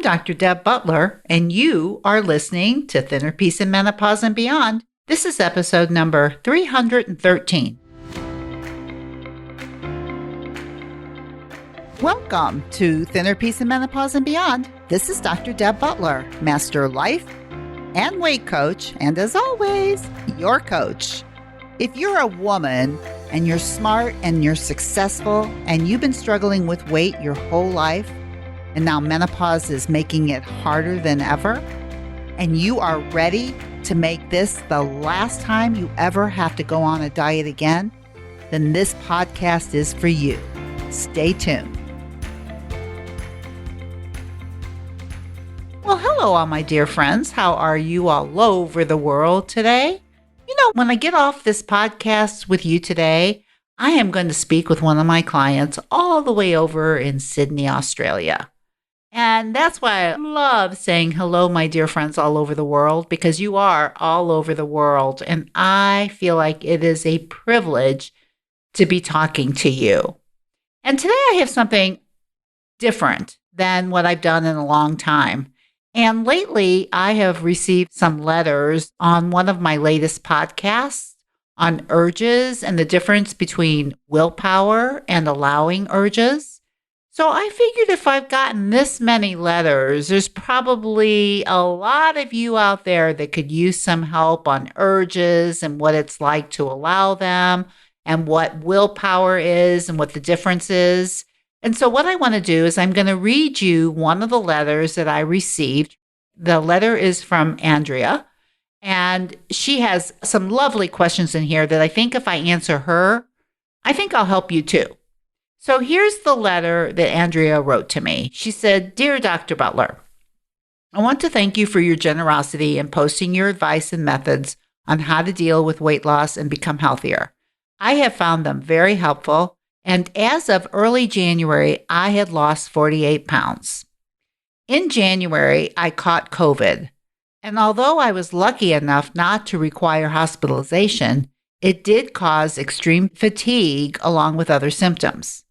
Dr. Deb Butler, and you are listening to Thinner Peace in Menopause and Beyond. This is episode number 313. Welcome to Thinner Peace in Menopause and Beyond. This is Dr. Deb Butler, Master Life and Weight Coach, and as always, your coach. If you're a woman and you're smart and you're successful and you've been struggling with weight your whole life, and now menopause is making it harder than ever, and you are ready to make this the last time you ever have to go on a diet again, then this podcast is for you. Stay tuned. Well, hello, all my dear friends. How are you all over the world today? You know, when I get off this podcast with you today, I am going to speak with one of my clients all the way over in Sydney, Australia. And that's why I love saying hello, my dear friends all over the world, because you are all over the world. And I feel like it is a privilege to be talking to you. And today I have something different than what I've done in a long time. And lately, I have received some letters on one of my latest podcasts on urges and the difference between willpower and allowing urges. So I figured if I've gotten this many letters, there's probably a lot of you out there that could use some help on urges and what it's like to allow them and what willpower is and what the difference is. And so what I want to do is I'm going to read you one of the letters that I received. The letter is from Andrea, and she has some lovely questions in here that I think if I answer her, I think I'll help you too. So here's the letter that Andrea wrote to me. She said, "Dear Dr. Butler, I want to thank you for your generosity in posting your advice and methods on how to deal with weight loss and become healthier. I have found them very helpful. And as of early January, I had lost 48 pounds. In January, I caught COVID. And although I was lucky enough not to require hospitalization, it did cause extreme fatigue along with other symptoms.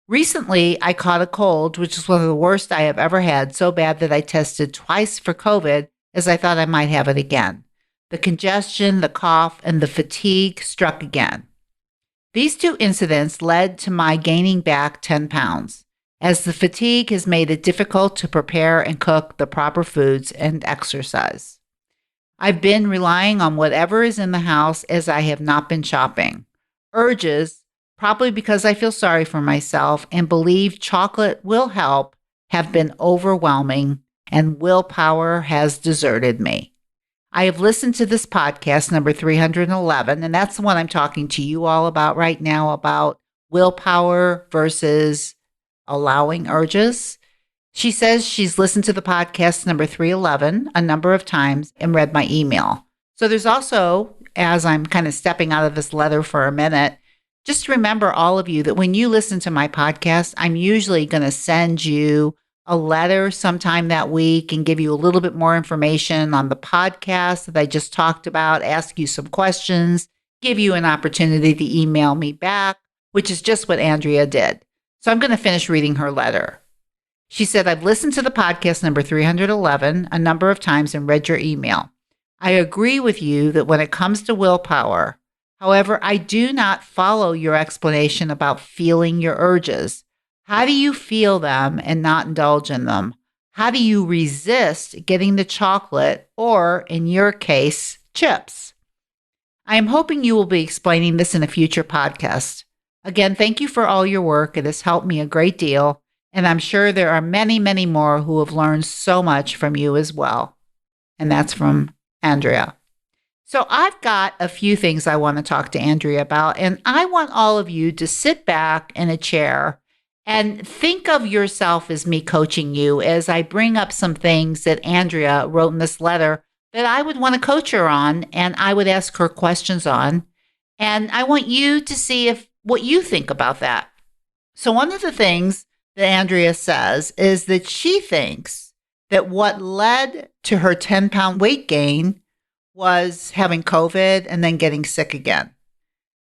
Recently, I caught a cold, which is one of the worst I have ever had, so bad that I tested twice for COVID as I thought I might have it again. The congestion, the cough, and the fatigue struck again. These two incidents led to my gaining back 10 pounds, as the fatigue has made it difficult to prepare and cook the proper foods and exercise. I've been relying on whatever is in the house as I have not been shopping. Urges, probably because I feel sorry for myself and believe chocolate will help, have been overwhelming, and willpower has deserted me. I have listened to this podcast, number 311, and that's the one I'm talking to you all about right now, about willpower versus allowing urges. She says she's listened to the podcast number 311 a number of times and read my email. So there's also, as I'm kind of stepping out of this letter for a minute, just remember all of you that when you listen to my podcast, I'm usually going to send you a letter sometime that week and give you a little bit more information on the podcast that I just talked about, ask you some questions, give you an opportunity to email me back, which is just what Andrea did. So I'm going to finish reading her letter. She said, I've listened to the podcast number 311 a number of times and read your email. I agree with you that when it comes to willpower, however, I do not follow your explanation about feeling your urges. How do you feel them and not indulge in them? How do you resist getting the chocolate or, in your case, chips? I am hoping you will be explaining this in a future podcast. Again, thank you for all your work. It has helped me a great deal, and I'm sure there are many, many more who have learned so much from you as well." And that's from Andrea. So I've got a few things I want to talk to Andrea about, and I want all of you to sit back in a chair and think of yourself as me coaching you as I bring up some things that Andrea wrote in this letter that I would want to coach her on and I would ask her questions on. And I want you to see what you think about that. So one of the things that Andrea says is that she thinks that what led to her 10-pound weight gain was having COVID and then getting sick again.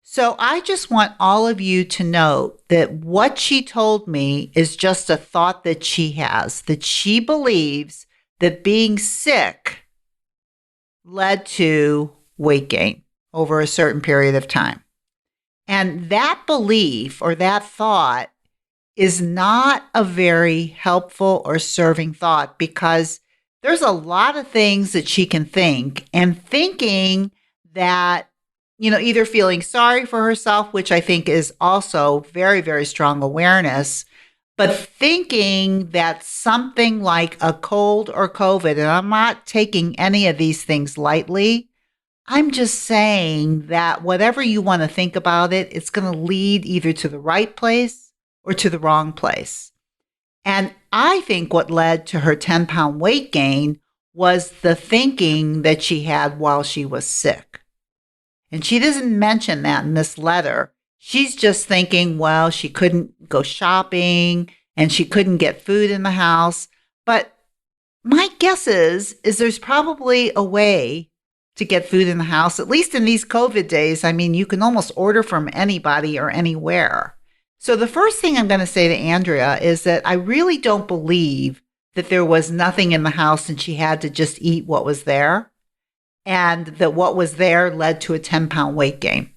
So I just want all of you to know that what she told me is just a thought that she has, that she believes that being sick led to weight gain over a certain period of time. And that belief or that thought is not a very helpful or serving thought because there's a lot of things that she can think, and thinking that, either feeling sorry for herself, which I think is also very, very strong awareness, but thinking that something like a cold or COVID, and I'm not taking any of these things lightly. I'm just saying that whatever you want to think about it, it's going to lead either to the right place or to the wrong place. And I think what led to her 10-pound weight gain was the thinking that she had while she was sick. And she doesn't mention that in this letter. She's just thinking, well, she couldn't go shopping and she couldn't get food in the house. But my guess is there's probably a way to get food in the house, at least in these COVID days. I mean, you can almost order from anybody or anywhere. So the first thing I'm going to say to Andrea is that I really don't believe that there was nothing in the house and she had to just eat what was there, and that what was there led to a 10-pound weight gain.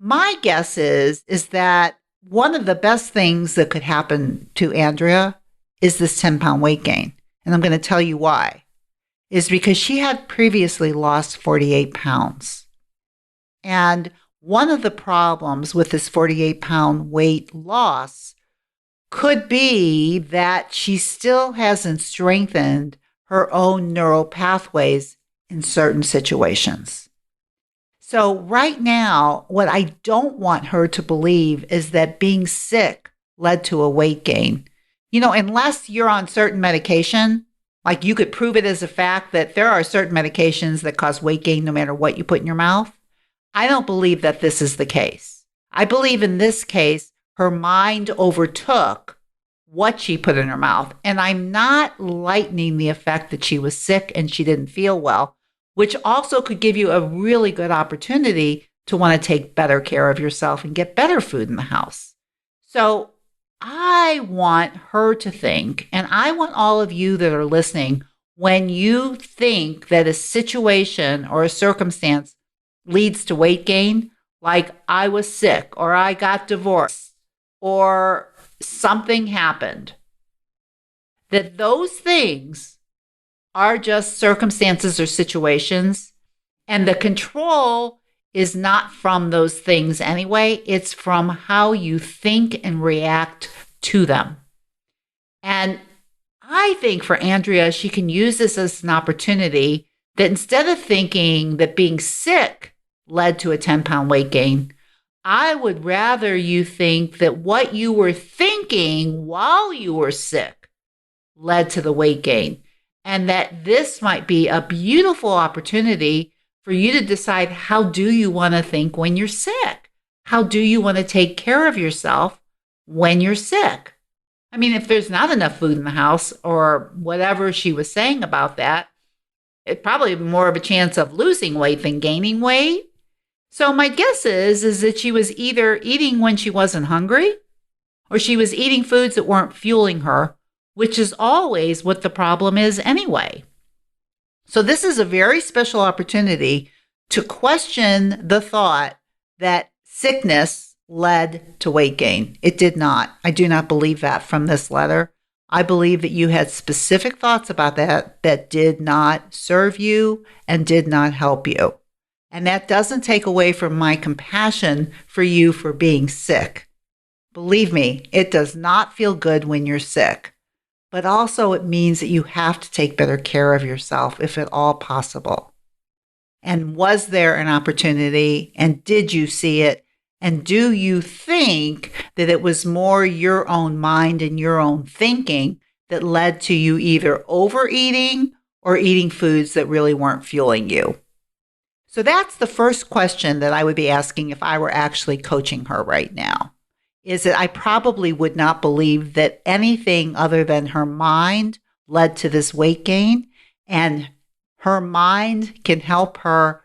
My guess is that one of the best things that could happen to Andrea is this 10-pound weight gain. And I'm going to tell you why. Is because she had previously lost 48 pounds. And one of the problems with this 48-pound weight loss could be that she still hasn't strengthened her own neural pathways in certain situations. So right now, what I don't want her to believe is that being sick led to a weight gain. Unless you're on certain medication, like you could prove it as a fact that there are certain medications that cause weight gain no matter what you put in your mouth. I don't believe that this is the case. I believe in this case, her mind overtook what she put in her mouth. And I'm not lightening the effect that she was sick and she didn't feel well, which also could give you a really good opportunity to want to take better care of yourself and get better food in the house. So I want her to think, and I want all of you that are listening, when you think that a situation or a circumstance leads to weight gain, like I was sick or I got divorced or something happened, that those things are just circumstances or situations, and the control is not from those things anyway. It's from how you think and react to them. And I think for Andrea, she can use this as an opportunity that instead of thinking that being sick led to a 10-pound weight gain, I would rather you think that what you were thinking while you were sick led to the weight gain. And that this might be a beautiful opportunity for you to decide, how do you want to think when you're sick? How do you want to take care of yourself when you're sick? I mean, if there's not enough food in the house or whatever she was saying about that, it's probably more of a chance of losing weight than gaining weight. So my guess is that she was either eating when she wasn't hungry or she was eating foods that weren't fueling her, which is always what the problem is anyway. So this is a very special opportunity to question the thought that sickness led to weight gain. It did not. I do not believe that from this letter. I believe that you had specific thoughts about that did not serve you and did not help you. And that doesn't take away from my compassion for you for being sick. Believe me, it does not feel good when you're sick. But also it means that you have to take better care of yourself if at all possible. And was there an opportunity, and did you see it? And do you think that it was more your own mind and your own thinking that led to you either overeating or eating foods that really weren't fueling you? So that's the first question that I would be asking if I were actually coaching her right now. Is that I probably would not believe that anything other than her mind led to this weight gain, and her mind can help her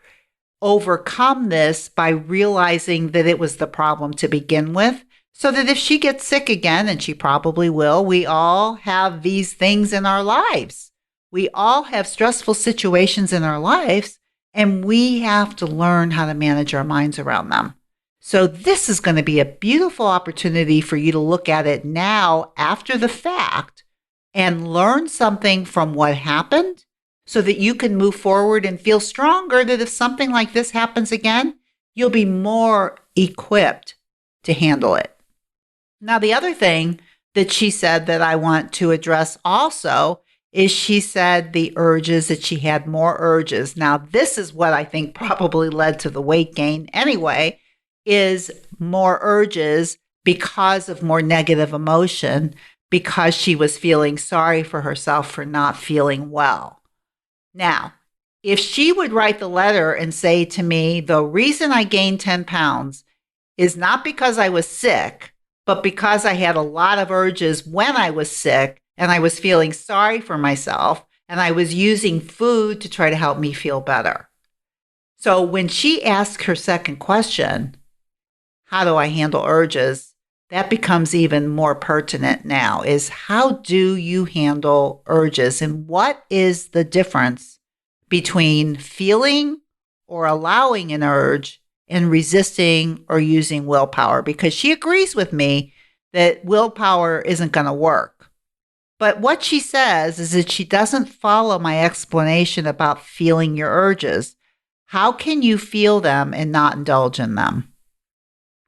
overcome this by realizing that it was the problem to begin with. So that if she gets sick again, and she probably will, we all have these things in our lives. We all have stressful situations in our lives, and we have to learn how to manage our minds around them. So this is going to be a beautiful opportunity for you to look at it now after the fact and learn something from what happened so that you can move forward and feel stronger that if something like this happens again, you'll be more equipped to handle it. Now, the other thing that she said that I want to address also is she said the urges, that she had more urges. Now, this is what I think probably led to the weight gain anyway, is more urges because of more negative emotion, because she was feeling sorry for herself for not feeling well. Now, if she would write the letter and say to me, the reason I gained 10 pounds is not because I was sick, but because I had a lot of urges when I was sick and I was feeling sorry for myself and I was using food to try to help me feel better. So when she asks her second question, how do I handle urges? That becomes even more pertinent now, is how do you handle urges? And what is the difference between feeling or allowing an urge and resisting or using willpower? Because she agrees with me that willpower isn't going to work. But what she says is that she doesn't follow my explanation about feeling your urges. How can you feel them and not indulge in them?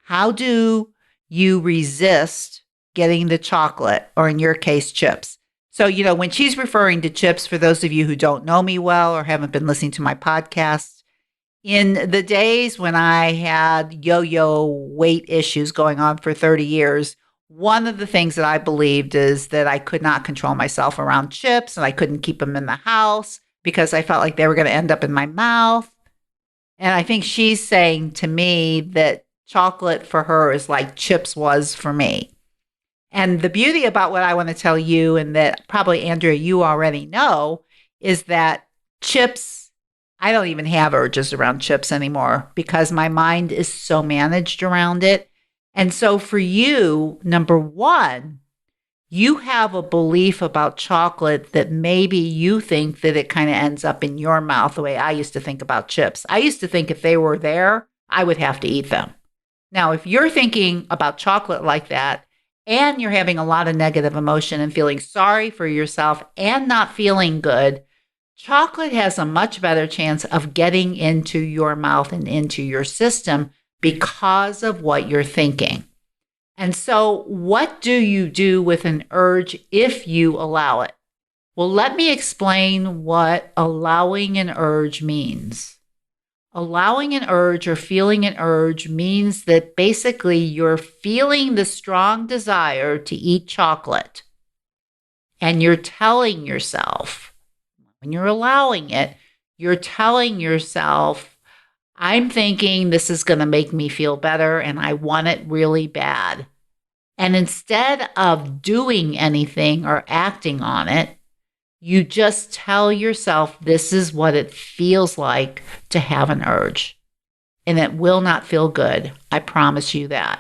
How do you resist getting the chocolate, or in your case, chips? So, when she's referring to chips, for those of you who don't know me well or haven't been listening to my podcasts, in the days when I had yo-yo weight issues going on for 30 years, one of the things that I believed is that I could not control myself around chips and I couldn't keep them in the house because I felt like they were going to end up in my mouth. And I think she's saying to me that chocolate for her is like chips was for me. And the beauty about what I want to tell you, and that probably, Andrea, you already know, is that chips, I don't even have urges around chips anymore because my mind is so managed around it. And so for you, number one, you have a belief about chocolate that maybe you think that it kind of ends up in your mouth the way I used to think about chips. I used to think if they were there, I would have to eat them. Now, if you're thinking about chocolate like that, and you're having a lot of negative emotion and feeling sorry for yourself and not feeling good, chocolate has a much better chance of getting into your mouth and into your system because of what you're thinking. And so what do you do with an urge if you allow it? Well, let me explain what allowing an urge means. Allowing an urge or feeling an urge means that basically you're feeling the strong desire to eat chocolate. And you're telling yourself, when you're allowing it, you're telling yourself, I'm thinking this is going to make me feel better and I want it really bad. And instead of doing anything or acting on it, you just tell yourself this is what it feels like to have an urge. And it will not feel good. I promise you that.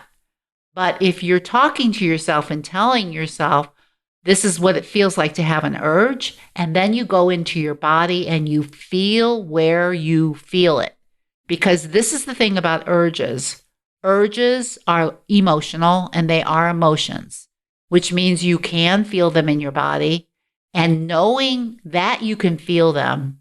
But if you're talking to yourself and telling yourself this is what it feels like to have an urge, and then you go into your body and you feel where you feel it. Because this is the thing about urges. Urges are emotional and they are emotions, which means you can feel them in your body. And knowing that you can feel them,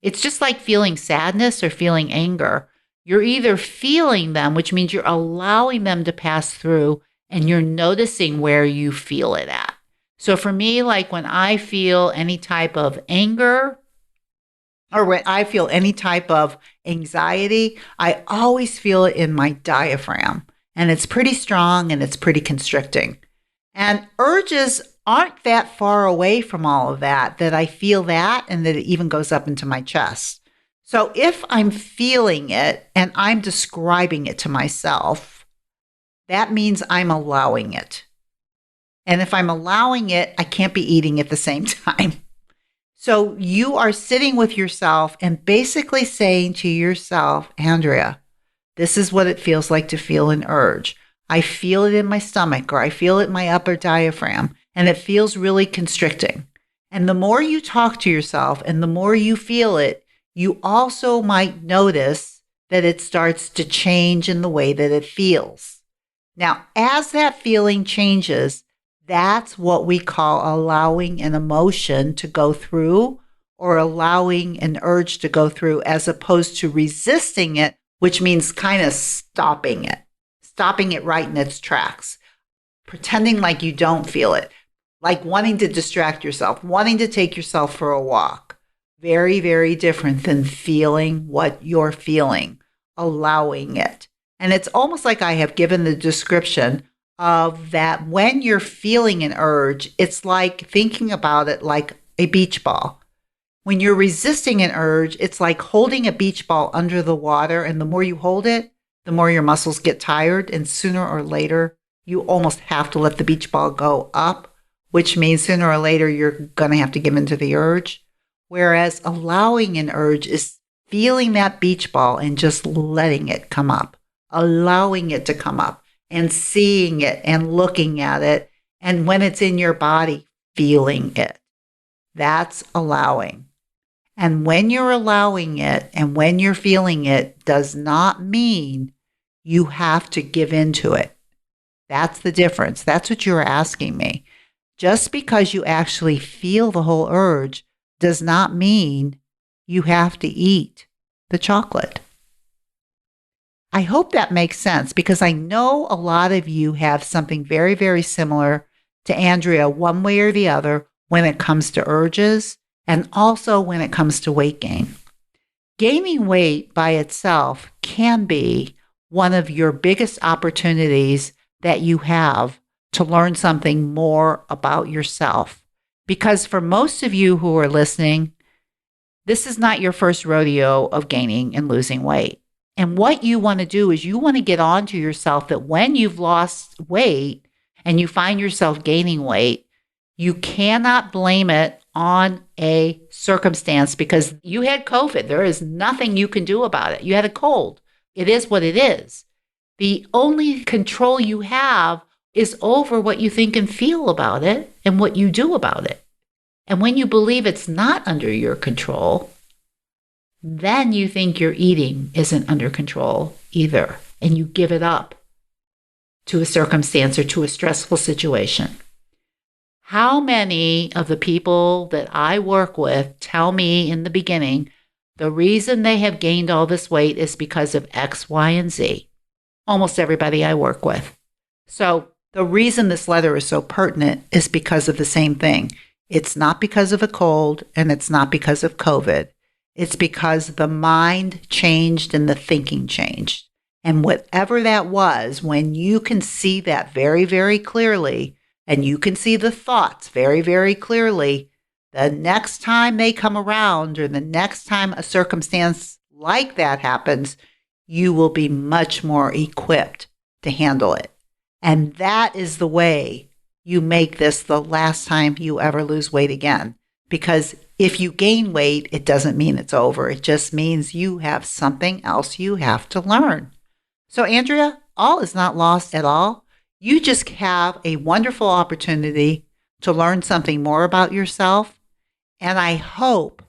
it's just like feeling sadness or feeling anger. You're either feeling them, which means you're allowing them to pass through, and you're noticing where you feel it at. So for me, like when I feel any type of anger or when I feel any type of anxiety, I always feel it in my diaphragm. And it's pretty strong and it's pretty constricting. And urges aren't that far away from all of that, that I feel that and that it even goes up into my chest. So if I'm feeling it and I'm describing it to myself, that means I'm allowing it. And if I'm allowing it, I can't be eating at the same time. So you are sitting with yourself and basically saying to yourself, Andrea, this is what it feels like to feel an urge. I feel it in my stomach or I feel it in my upper diaphragm, and it feels really constricting. And the more you talk to yourself and the more you feel it, you also might notice that it starts to change in the way that it feels. Now, as that feeling changes, that's what we call allowing an emotion to go through or allowing an urge to go through, as opposed to resisting it, which means kind of stopping it right in its tracks, pretending like you don't feel it, like wanting to distract yourself, wanting to take yourself for a walk. Very, very different than feeling what you're feeling, allowing it. And it's almost like I have given the description of that when you're feeling an urge, it's like thinking about it like a beach ball. When you're resisting an urge, it's like holding a beach ball under the water. And the more you hold it, the more your muscles get tired. And sooner or later, you almost have to let the beach ball go up, which means sooner or later, you're going to have to give into the urge. Whereas allowing an urge is feeling that beach ball and just letting it come up, allowing it to come up and seeing it and looking at it. And when it's in your body, feeling it. That's allowing. And when you're allowing it and when you're feeling it does not mean you have to give into it. That's the difference. That's what you're asking me. Just because you actually feel the whole urge does not mean you have to eat the chocolate. I hope that makes sense, because I know a lot of you have something very, very similar to Andrea, one way or the other, when it comes to urges and also when it comes to weight gain. Gaining weight by itself can be one of your biggest opportunities that you have to learn something more about yourself. Because for most of you who are listening, this is not your first rodeo of gaining and losing weight. And what you want to do is you want to get onto yourself that when you've lost weight and you find yourself gaining weight, you cannot blame it on a circumstance because you had COVID. There is nothing you can do about it. You had a cold. It is what it is. The only control you have is over what you think and feel about it and what you do about it. And when you believe it's not under your control, then you think your eating isn't under control either, and you give it up to a circumstance or to a stressful situation. How many of the people that I work with tell me in the beginning the reason they have gained all this weight is because of X, Y, and Z? Almost everybody I work with. So the reason this letter is so pertinent is because of the same thing. It's not because of a cold and it's not because of COVID. It's because the mind changed and the thinking changed. And whatever that was, when you can see that very, very clearly, and you can see the thoughts very, very clearly, the next time they come around or the next time a circumstance like that happens, you will be much more equipped to handle it. And that is the way you make this the last time you ever lose weight again. Because if you gain weight, it doesn't mean it's over. It just means you have something else you have to learn. So, Andrea, all is not lost at all. You just have a wonderful opportunity to learn something more about yourself. And I hope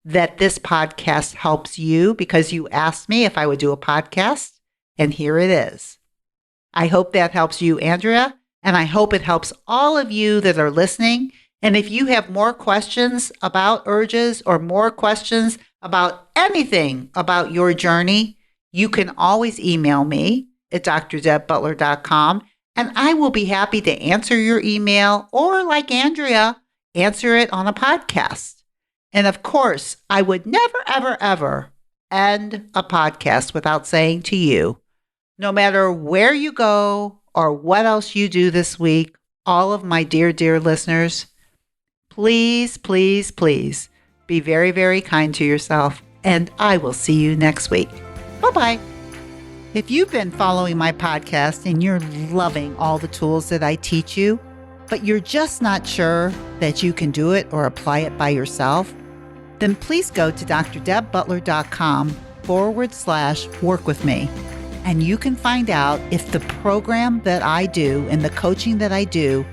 that this podcast helps you because you asked me if I would do a podcast, and here it is. I hope that helps you, Andrea, and I hope it helps all of you that are listening. And if you have more questions about urges or more questions about anything about your journey, you can always email me at drdebbutler.com, and I will be happy to answer your email or, like Andrea, answer it on a podcast. And of course, I would never, ever, ever end a podcast without saying to you, no matter where you go or what else you do this week, all of my dear, dear listeners, please, please, please be very, very kind to yourself, and I will see you next week. Bye-bye. If you've been following my podcast and you're loving all the tools that I teach you, but you're just not sure that you can do it or apply it by yourself, then please go to drdebbutler.com/work with me. And you can find out if the program that I do and the coaching that I do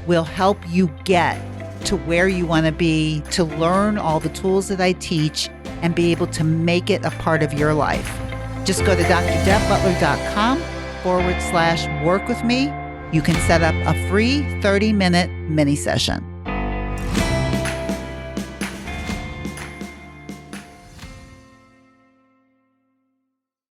will help you get to where you want to be, to learn all the tools that I teach and be able to make it a part of your life. Just go to drdebbutler.com/work with me. You can set up a free 30-minute mini session.